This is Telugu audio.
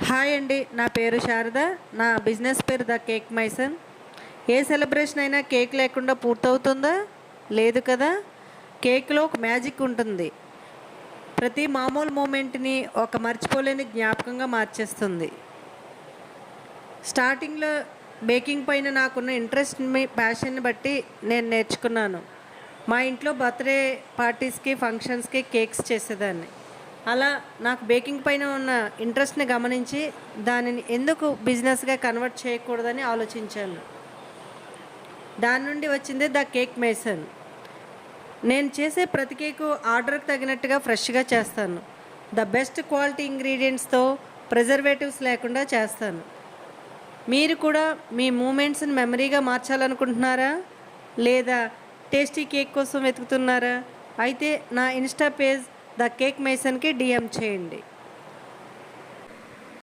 హాయ్ అండి, నా పేరు శారద. నా బిజినెస్ పేరు the cake my son. A celebration అయినా కేక్ లేకుండా పూర్తవుతుందా? లేదు కదా. కేక్లో ఒక మ్యాజిక్ ఉంటుంది. ప్రతి మామూలు మూమెంట్ని ఒక మర్చిపోలేని జ్ఞాపకంగా మార్చేస్తుంది. స్టార్టింగ్లో బేకింగ్ పైన నాకున్న ఇంట్రెస్ట్, ప్యాషన్ని బట్టి నేను నేర్చుకున్నాను. మా ఇంట్లో బర్త్డే పార్టీస్కి, ఫంక్షన్స్కి కేక్స్ చేసేదాన్ని. అలా నాకు బేకింగ్ పైన ఉన్న ఇంట్రెస్ట్ని గమనించి దానిని ఎందుకు బిజినెస్గా కన్వర్ట్ చేయకూడదని ఆలోచించాను. దాని నుండి వచ్చింది ద కేక్ మేసన్. నేను చేసే ప్రతి కేకు ఆర్డర్కి తగినట్టుగా ఫ్రెష్గా చేస్తాను. ద బెస్ట్ క్వాలిటీ ఇంగ్రీడియంట్స్తో, ప్రిజర్వేటివ్స్ లేకుండా చేస్తాను. మీరు కూడా మీ మూమెంట్స్ని మెమరీగా మార్చాలనుకుంటున్నారా, లేదా టేస్టీ కేక్ కోసం వెతుకుతున్నారా? అయితే నా ఇన్స్టా పేజ్ ద కేక్ మేసన్కి డిఎం చేయండి.